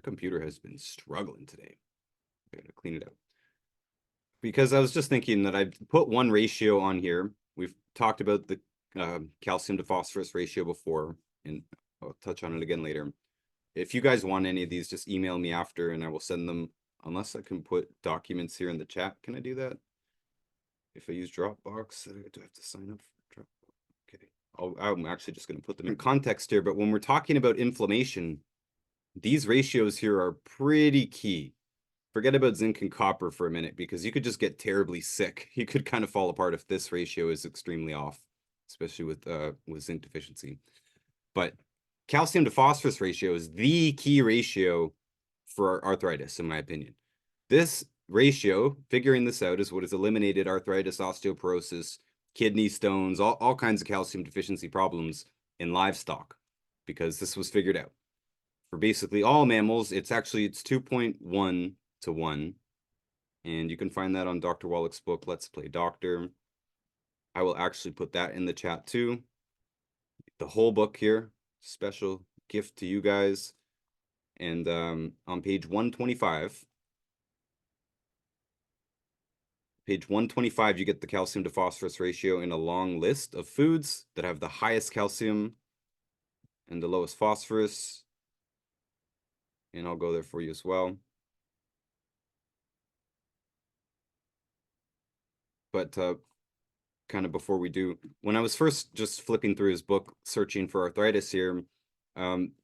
My computer has been struggling today. I gotta clean it out. Because I was just thinking that I've put one ratio on here. We've talked about the calcium to phosphorus ratio before, and I'll touch on it again later. If you guys want any of these, just email me after and I will send them. Unless I can put documents here in the chat. Can I do that? If I use Dropbox, do I have to sign up for Dropbox? Okay. I'm actually just going to put them in context here. But when we're talking about inflammation, these ratios here are pretty key. Forget about zinc and copper for a minute, because you could just get terribly sick. You could kind of fall apart if this ratio is extremely off, especially with zinc deficiency. But calcium to phosphorus ratio is the key ratio for arthritis, in my opinion. This ratio, figuring this out, is what has eliminated arthritis, osteoporosis, kidney stones, all kinds of calcium deficiency problems in livestock, because this was figured out. For basically all mammals, it's 2.1 to 1. And you can find that on Dr. Wallach's book, Let's Play Doctor. I will actually put that in the chat too. The whole book here, special gift to you guys. And on page 125, you get the calcium to phosphorus ratio in a long list of foods that have the highest calcium and the lowest phosphorus. And I'll go there for you as well. But kind of before we do, when I was first just flipping through his book, searching for arthritis here,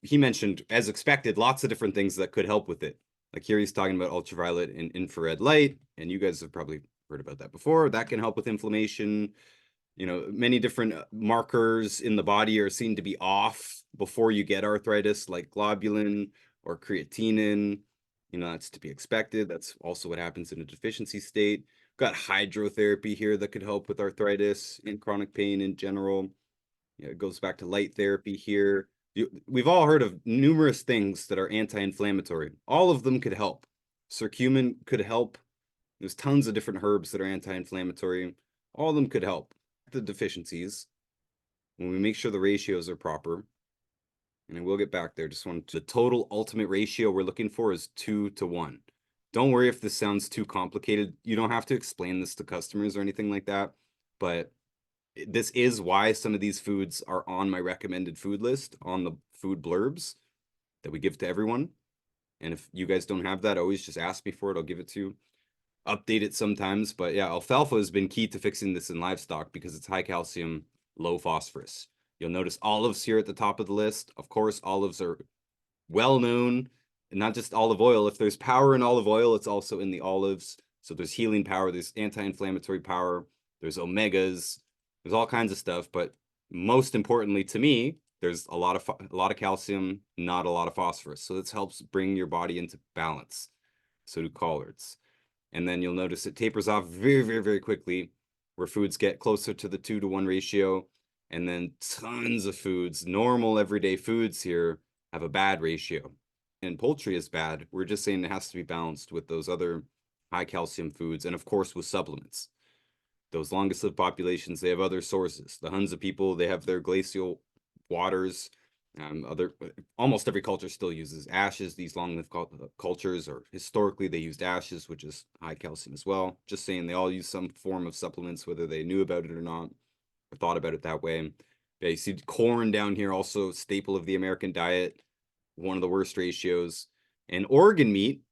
he mentioned, as expected, lots of different things that could help with it. Like here he's talking about ultraviolet and infrared light, and you guys have probably heard about that before. That can help with inflammation. You know, many different markers in the body are seen to be off before you get arthritis, like globulin or creatinine. You know, that's to be expected. That's also what happens in a deficiency state. Got hydrotherapy here that could help with arthritis and chronic pain in general. Yeah, it goes back to light therapy here. We've all heard of numerous things that are anti-inflammatory. All of them could help. Curcumin could help. There's tons of different herbs that are anti-inflammatory. All of them could help the deficiencies when we make sure the ratios are proper. And I will get back there. Just want the total ultimate ratio we're looking for is 2 to 1. Don't worry if this sounds too complicated. You don't have to explain this to customers or anything like that. But this is why some of these foods are on my recommended food list on the food blurbs that we give to everyone. And if you guys don't have that, always just ask me for it. I'll give it to you. Update it sometimes. But yeah, alfalfa has been key to fixing this in livestock because it's high calcium, low phosphorus. You'll notice olives here at the top of the list. Of course, olives are well known, and not just olive oil. If there's power in olive oil, it's also in the olives. So there's healing power, there's anti-inflammatory power, there's omegas, there's all kinds of stuff. But most importantly to me, there's a lot of calcium, not a lot of phosphorus. So this helps bring your body into balance. So do collards. And then you'll notice it tapers off very, very, very quickly, where foods get closer to the 2 to 1 ratio. And then tons of foods, normal everyday foods here, have a bad ratio. And poultry is bad. We're just saying it has to be balanced with those other high calcium foods, and of course with supplements. Those longest lived populations, they have other sources. The Hunza people, they have their glacial waters. Almost every culture still uses ashes. These long-lived cultures, or historically they used ashes, which is high calcium as well. Just saying, they all use some form of supplements, whether they knew about it or not, or thought about it that way. Yeah, you see corn down here, also staple of the American diet, one of the worst ratios. And organ meat,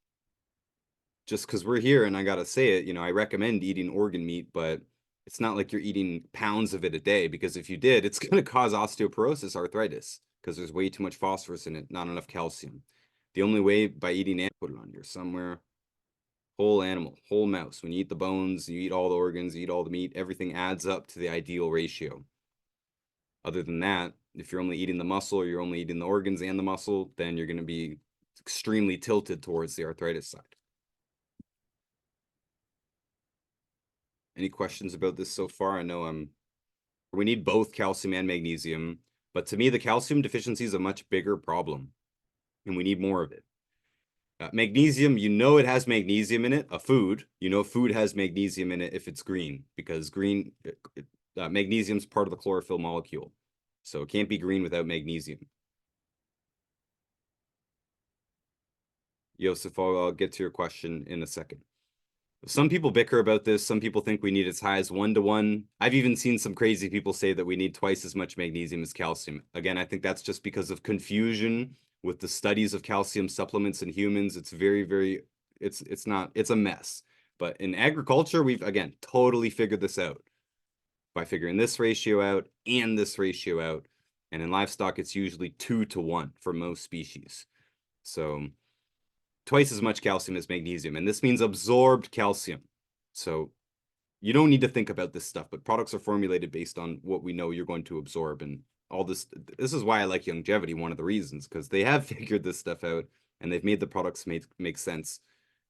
just because we're here and I gotta say it, I recommend eating organ meat, but it's not like you're eating pounds of it a day, because if you did, it's going to cause osteoporosis, arthritis, because there's way too much phosphorus in it, not enough calcium. The only way by eating put it on here somewhere. Whole animal, whole mouse. When you eat the bones, you eat all the organs, you eat all the meat, everything adds up to the ideal ratio. Other than that, if you're only eating the muscle, or you're only eating the organs and the muscle, then you're going to be extremely tilted towards the arthritis side. Any questions about this so far? I know we need both calcium and magnesium, but to me, the calcium deficiency is a much bigger problem, and we need more of it. Magnesium, it has magnesium in it. Food has magnesium in it if it's green, because magnesium is part of the chlorophyll molecule. So it can't be green without magnesium. Yosef, I'll get to your question in a second. Some people bicker about this. Some people think we need as high as 1 to 1. I've even seen some crazy people say that we need twice as much magnesium as calcium. Again, I think that's just because of confusion with the studies of calcium supplements in humans. It's it's a mess. But in agriculture, we've, again, totally figured this out by figuring this ratio out and this ratio out. And in livestock, it's usually 2 to 1 for most species. So twice as much calcium as magnesium, and this means absorbed calcium. So you don't need to think about this stuff, but products are formulated based on what we know you're going to absorb. And all this is why I like longevity, one of the reasons, because they have figured this stuff out and they've made the products make sense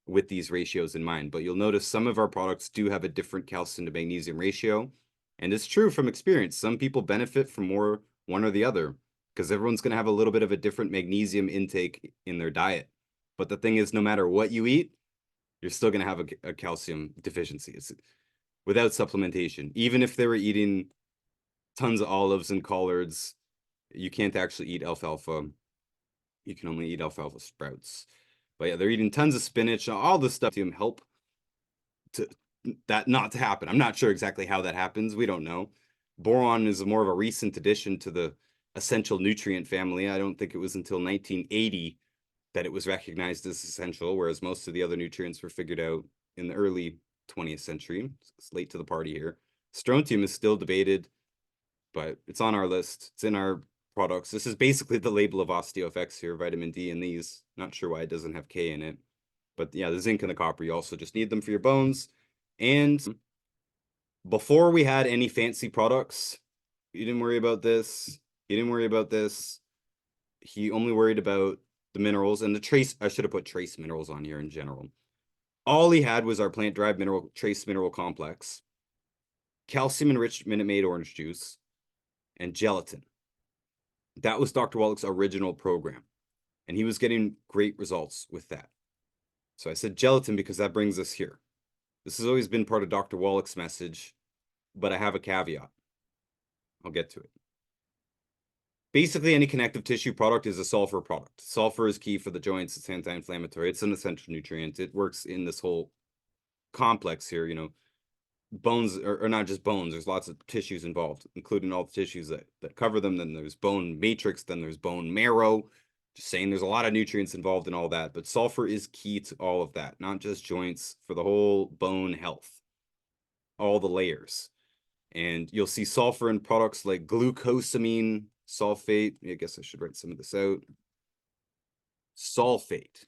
with these ratios in mind. But you'll notice some of our products do have a different calcium to magnesium ratio. And it's true from experience. Some people benefit from more one or the other because everyone's going to have a little bit of a different magnesium intake in their diet. But the thing is, no matter what you eat, you're still going to have a calcium deficiency. It's without supplementation. Even if they were eating tons of olives and collards, you can't actually eat alfalfa. You can only eat alfalfa sprouts. But yeah, they're eating tons of spinach, all this stuff to help to that not to happen. I'm not sure exactly how that happens. We don't know. Boron is more of a recent addition to the essential nutrient family. I don't think it was until 1980 that it was recognized as essential, whereas most of the other nutrients were figured out in the early 20th century. It's late to the party here. Strontium is still debated, but it's on our list. It's in our products. This is basically the label of OsteoFX here, vitamin D in these. Not sure why it doesn't have K in it. But yeah, the zinc and the copper, you also just need them for your bones. And before we had any fancy products, you didn't worry about this. He didn't worry about this. He only worried about the minerals and the trace. I should have put trace minerals on here in general. All he had was our plant-derived mineral trace mineral complex, calcium-enriched Minute Maid orange juice, and gelatin. That was Dr. Wallach's original program, and he was getting great results with that. So I said gelatin because that brings us here. This has always been part of Dr. Wallach's message, but I have a caveat. I'll get to it. Basically, any connective tissue product is a sulfur product. Sulfur is key for the joints. It's anti-inflammatory. It's an essential nutrient. It works in this whole complex here, bones are not just bones. There's lots of tissues involved, including all the tissues that cover them. Then there's bone matrix, then there's bone marrow. Just saying there's a lot of nutrients involved in all that, but sulfur is key to all of that, not just joints, for the whole bone health, all the layers. And you'll see sulfur in products like glucosamine sulfate. I guess I should write some of this out. Sulfate,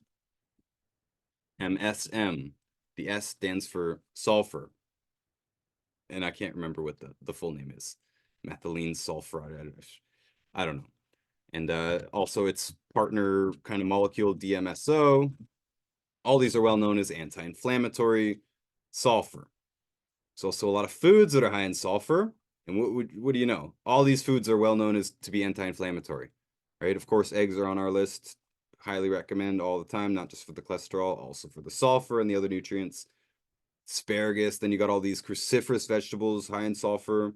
MSM. The S stands for sulfur. And I can't remember what the full name is. Methylene sulfuride. I don't know. And also its partner kind of molecule, DMSO. All these are well known as anti-inflammatory. Sulfur. There's also a lot of foods that are high in sulfur. And what do you know? All these foods are well known as to be anti-inflammatory, right? Of course, eggs are on our list. Highly recommend all the time, not just for the cholesterol, also for the sulfur and the other nutrients. Asparagus, then you got all these cruciferous vegetables high in sulfur.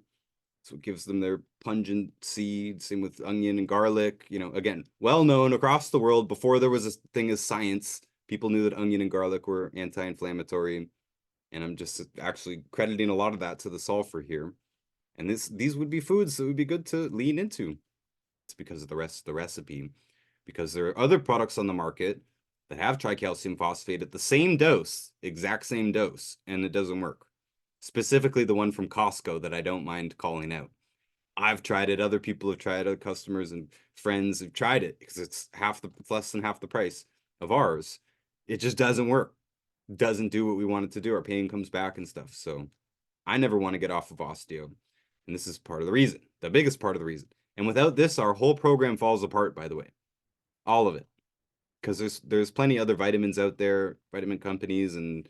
So it gives them their pungency. Same with onion and garlic. Again, well known across the world. Before there was a thing as science, people knew that onion and garlic were anti-inflammatory. And I'm just actually crediting a lot of that to the sulfur here. And these would be foods that would be good to lean into. It's because of the rest of the recipe. Because there are other products on the market that have tricalcium phosphate at the same dose, exact same dose, and it doesn't work. Specifically the one from Costco that I don't mind calling out. I've tried it. Other people have tried it. Other customers and friends have tried it because it's less than half the price of ours. It just doesn't work. Doesn't do what we want it to do. Our pain comes back and stuff. So I never want to get off of osteo. And this is part of the reason, the biggest part of the reason. And without this, our whole program falls apart, by the way. All of it. Because there's plenty other vitamins out there, vitamin companies, and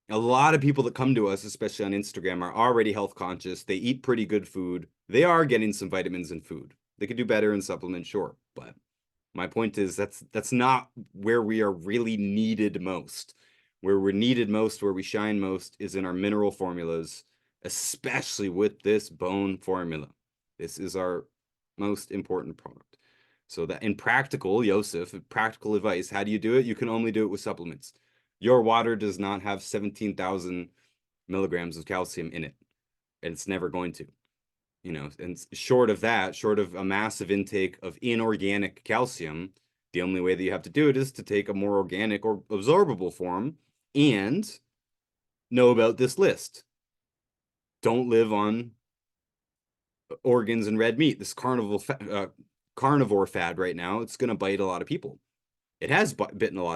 a lot of people that come to us, especially on Instagram, are already health conscious. They eat pretty good food. They are getting some vitamins in food. They could do better in supplements, sure. But my point is that's not where we are really needed most. Where we're needed most, where we shine most, is in our mineral formulas, especially with this bone formula. This is our most important product. So that in practical, Yosef, practical advice, how do you do it? You can only do it with supplements. Your water does not have 17,000 milligrams of calcium in it, and it's never going to. And short of that, short of a massive intake of inorganic calcium, the only way that you have to do it is to take a more organic or absorbable form and know about this list. Don't live on organs and red meat. This carnivore fad right now, it's going to bite a lot of people. It has bitten a lot